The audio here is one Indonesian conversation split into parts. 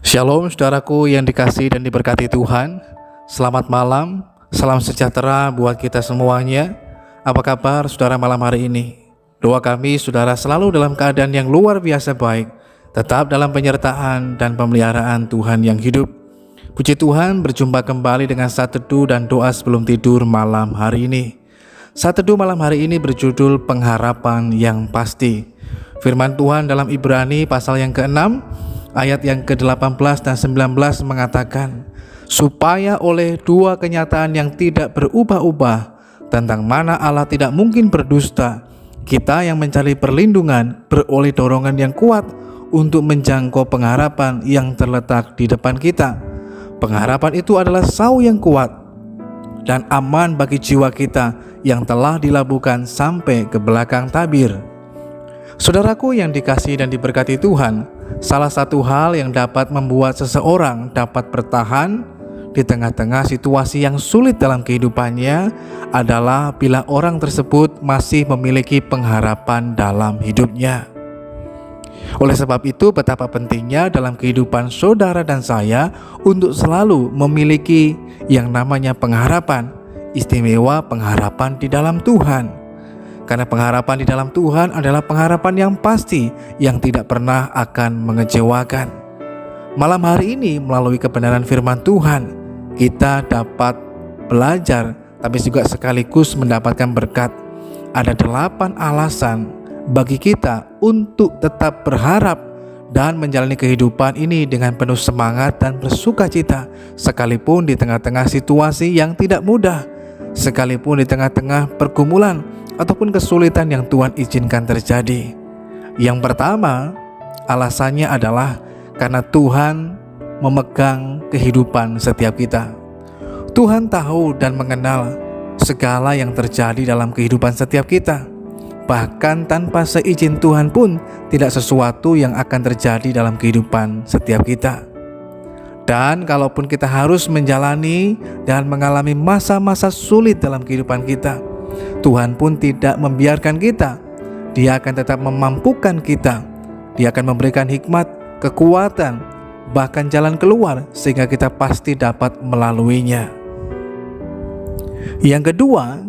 Shalom saudaraku yang dikasihi dan diberkati Tuhan. Selamat malam, salam sejahtera buat kita semuanya. Apa kabar saudara malam hari ini? Doa kami saudara selalu dalam keadaan yang luar biasa baik, tetap dalam penyertaan dan pemeliharaan Tuhan yang hidup. Puji Tuhan, berjumpa kembali dengan saat teduh dan doa sebelum tidur malam hari ini. Saat teduh malam hari ini berjudul Pengharapan yang Pasti. Firman Tuhan dalam Ibrani pasal yang ke-6 ayat yang ke-18 dan 19 mengatakan, supaya oleh dua kenyataan yang tidak berubah-ubah, tentang mana Allah tidak mungkin berdusta, kita yang mencari perlindungan beroleh dorongan yang kuat untuk menjangkau pengharapan yang terletak di depan kita. Pengharapan itu adalah sau yang kuat dan aman bagi jiwa kita yang telah dilabuhkan sampai ke belakang tabir. Saudaraku yang dikasihi dan diberkati Tuhan, salah satu hal yang dapat membuat seseorang dapat bertahan di tengah-tengah situasi yang sulit dalam kehidupannya adalah bila orang tersebut masih memiliki pengharapan dalam hidupnya. Oleh sebab itu, betapa pentingnya dalam kehidupan saudara dan saya untuk selalu memiliki yang namanya pengharapan, istimewa pengharapan di dalam Tuhan. Karena pengharapan di dalam Tuhan adalah pengharapan yang pasti, yang tidak pernah akan mengecewakan. Malam hari ini melalui kebenaran firman Tuhan, kita dapat belajar tapi juga sekaligus mendapatkan berkat. Ada 8 alasan bagi kita untuk tetap berharap dan menjalani kehidupan ini dengan penuh semangat dan bersukacita, sekalipun di tengah-tengah situasi yang tidak mudah, sekalipun di tengah-tengah pergumulan ataupun kesulitan yang Tuhan izinkan terjadi. Yang pertama, alasannya adalah karena Tuhan memegang kehidupan setiap kita. Tuhan tahu dan mengenal segala yang terjadi dalam kehidupan setiap kita. Bahkan tanpa seizin Tuhan pun tidak sesuatu yang akan terjadi dalam kehidupan setiap kita. Dan kalaupun kita harus menjalani dan mengalami masa-masa sulit dalam kehidupan kita, Tuhan pun tidak membiarkan kita. Dia akan tetap memampukan kita. Dia akan memberikan hikmat, kekuatan, bahkan jalan keluar sehingga kita pasti dapat melaluinya. Yang kedua,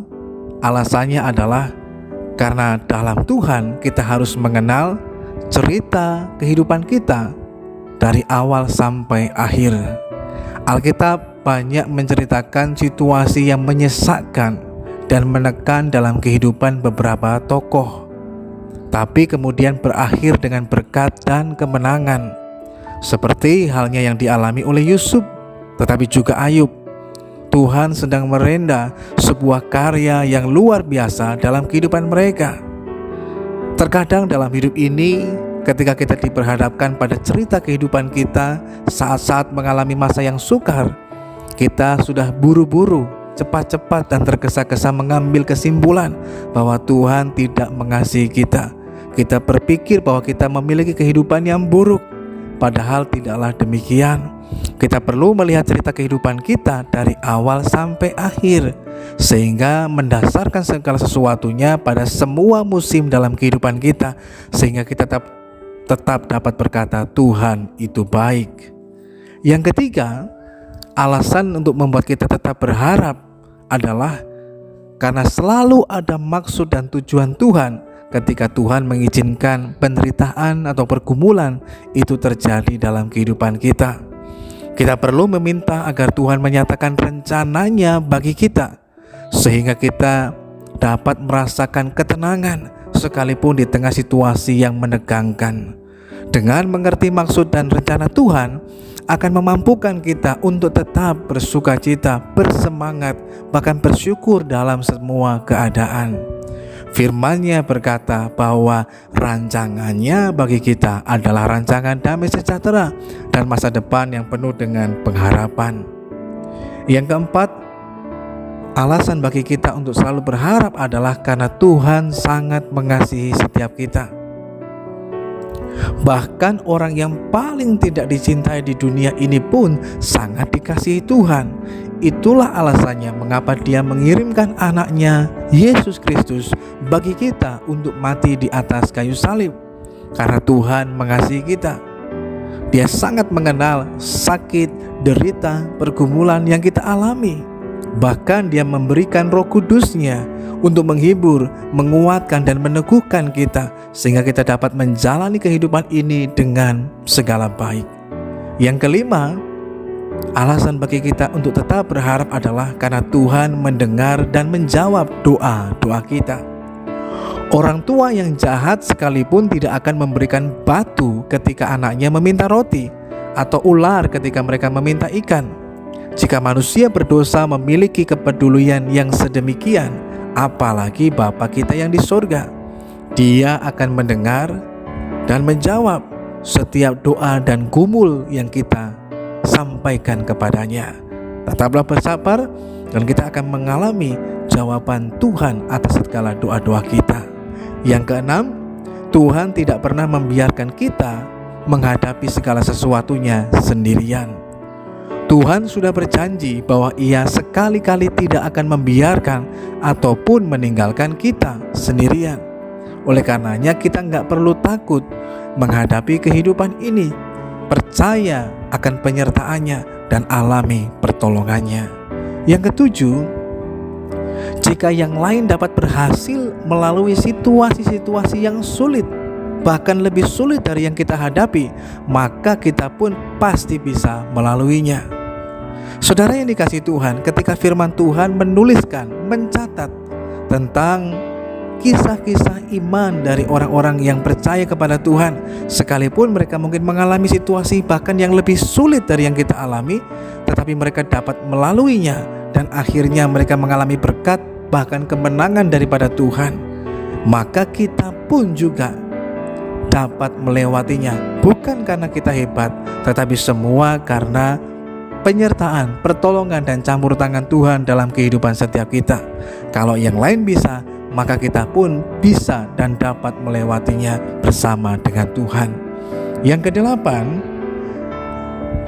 alasannya adalah karena dalam Tuhan kita harus mengenal cerita kehidupan kita dari awal sampai akhir. Alkitab banyak menceritakan situasi yang menyesakkan dan menekan dalam kehidupan beberapa tokoh, tapi kemudian berakhir dengan berkat dan kemenangan, seperti halnya yang dialami oleh Yusuf, tetapi juga Ayub. Tuhan sedang merenda sebuah karya yang luar biasa dalam kehidupan mereka. Terkadang dalam hidup ini, ketika kita diperhadapkan pada cerita kehidupan kita saat-saat mengalami masa yang sukar, kita sudah buru-buru, cepat-cepat dan tergesa-gesa mengambil kesimpulan bahwa Tuhan tidak mengasihi kita. Kita berpikir bahwa kita memiliki kehidupan yang buruk, padahal tidaklah demikian. Kita perlu melihat cerita kehidupan kita dari awal sampai akhir, sehingga mendasarkan segala sesuatunya pada semua musim dalam kehidupan kita, sehingga kita tetap dapat berkata Tuhan itu baik. Yang ketiga, alasan untuk membuat kita tetap berharap adalah karena selalu ada maksud dan tujuan Tuhan ketika Tuhan mengizinkan penderitaan atau pergumulan itu terjadi dalam kehidupan kita. Kita perlu meminta agar Tuhan menyatakan rencananya bagi kita, sehingga kita dapat merasakan ketenangan sekalipun di tengah situasi yang menegangkan. Dengan mengerti maksud dan rencana Tuhan akan memampukan kita untuk tetap bersukacita, bersemangat, bahkan bersyukur dalam semua keadaan. Firman-Nya berkata bahwa rancangannya bagi kita adalah rancangan damai sejahtera dan masa depan yang penuh dengan pengharapan. Yang keempat, alasan bagi kita untuk selalu berharap adalah karena Tuhan sangat mengasihi setiap kita. Bahkan orang yang paling tidak dicintai di dunia ini pun sangat dikasihi Tuhan. Itulah alasannya mengapa Dia mengirimkan anaknya Yesus Kristus bagi kita untuk mati di atas kayu salib. Karena Tuhan mengasihi kita. Dia sangat mengenal sakit, derita, pergumulan yang kita alami. Bahkan Dia memberikan Roh Kudus-Nya untuk menghibur, menguatkan dan meneguhkan kita sehingga kita dapat menjalani kehidupan ini dengan segala baik. Yang kelima, alasan bagi kita untuk tetap berharap adalah karena Tuhan mendengar dan menjawab doa-doa kita. Orang tua yang jahat sekalipun tidak akan memberikan batu ketika anaknya meminta roti, atau ular ketika mereka meminta ikan. Jika manusia berdosa memiliki kepedulian yang sedemikian, apalagi Bapa kita yang di surga. Dia akan mendengar dan menjawab setiap doa dan gumul yang kita sampaikan kepadanya. Tetaplah bersabar dan kita akan mengalami jawaban Tuhan atas segala doa-doa kita. Yang keenam, Tuhan tidak pernah membiarkan kita menghadapi segala sesuatunya sendirian. Tuhan sudah berjanji bahwa Ia sekali-kali tidak akan membiarkan ataupun meninggalkan kita sendirian. Oleh karenanya kita nggak perlu takut menghadapi kehidupan ini. Percaya akan penyertaannya dan alami pertolongannya. Yang ketujuh, jika yang lain dapat berhasil melalui situasi-situasi yang sulit, bahkan lebih sulit dari yang kita hadapi, maka kita pun pasti bisa melaluinya. Saudara yang dikasihi Tuhan, ketika firman Tuhan menuliskan, mencatat tentang kisah-kisah iman dari orang-orang yang percaya kepada Tuhan, sekalipun mereka mungkin mengalami situasi bahkan yang lebih sulit dari yang kita alami, tetapi mereka dapat melaluinya dan akhirnya mereka mengalami berkat bahkan kemenangan daripada Tuhan. Maka kita pun juga dapat melewatinya, bukan karena kita hebat, tetapi semua karena penyertaan, pertolongan dan campur tangan Tuhan dalam kehidupan setiap kita. Kalau yang lain bisa, maka kita pun bisa dan dapat melewatinya bersama dengan Tuhan. Yang kedelapan,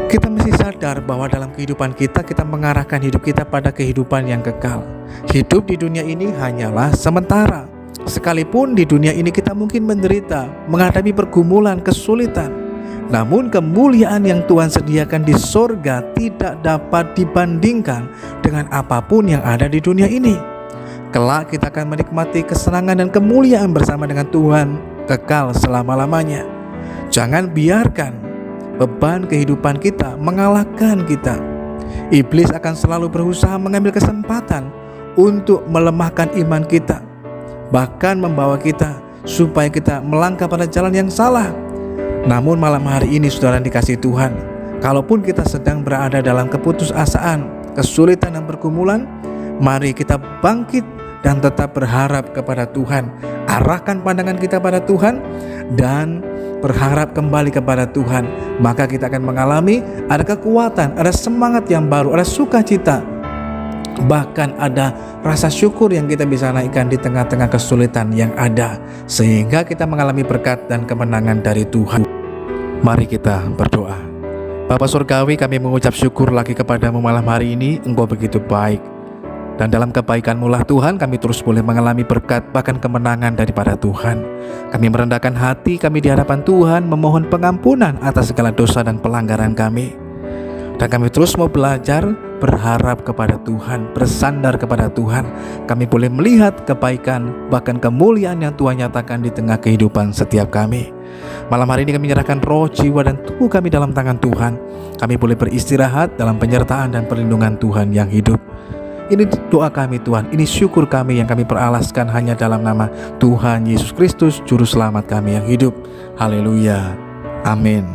kita mesti sadar bahwa dalam kehidupan kita mengarahkan hidup kita pada kehidupan yang kekal. Hidup di dunia ini hanyalah sementara. Sekalipun di dunia ini kita mungkin menderita, menghadapi pergumulan, kesulitan, namun kemuliaan yang Tuhan sediakan di sorga tidak dapat dibandingkan dengan apapun yang ada di dunia ini. Kelak kita akan menikmati kesenangan dan kemuliaan bersama dengan Tuhan kekal selama-lamanya. Jangan biarkan beban kehidupan kita mengalahkan kita. Iblis akan selalu berusaha mengambil kesempatan untuk melemahkan iman kita, bahkan membawa kita supaya kita melangkah pada jalan yang salah. Namun malam hari ini saudara dikasihi Tuhan, kalaupun kita sedang berada dalam keputusasaan, kesulitan dan pergumulan, mari kita bangkit dan tetap berharap kepada Tuhan. Arahkan pandangan kita pada Tuhan dan berharap kembali kepada Tuhan. Maka kita akan mengalami ada kekuatan, ada semangat yang baru, ada sukacita, bahkan ada rasa syukur yang kita bisa naikkan di tengah-tengah kesulitan yang ada, sehingga kita mengalami berkat dan kemenangan dari Tuhan. Mari kita berdoa. Bapa Surgawi, kami mengucap syukur lagi kepadamu malam hari ini. Engkau begitu baik, dan dalam kebaikan-Mu lah Tuhan, kami terus boleh mengalami berkat bahkan kemenangan daripada Tuhan. Kami merendahkan hati kami di hadapan Tuhan, memohon pengampunan atas segala dosa dan pelanggaran kami. Dan kami terus mau belajar berharap kepada Tuhan, bersandar kepada Tuhan. Kami boleh melihat kebaikan bahkan kemuliaan yang Tuhan nyatakan di tengah kehidupan setiap kami. Malam hari ini kami menyerahkan roh, jiwa dan tubuh kami dalam tangan Tuhan. Kami boleh beristirahat dalam penyertaan dan perlindungan Tuhan yang hidup. Ini doa kami Tuhan, ini syukur kami yang kami peralaskan hanya dalam nama Tuhan Yesus Kristus, Juru Selamat kami yang hidup. Haleluya, amin.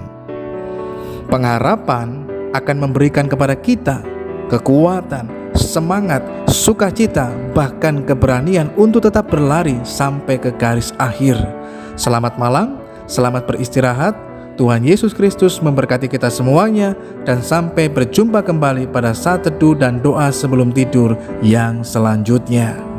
Pengharapan akan memberikan kepada kita kekuatan, semangat, sukacita, bahkan keberanian untuk tetap berlari sampai ke garis akhir. Selamat malam, selamat beristirahat. Tuhan Yesus Kristus memberkati kita semuanya, dan sampai berjumpa kembali pada saat teduh dan doa sebelum tidur yang selanjutnya.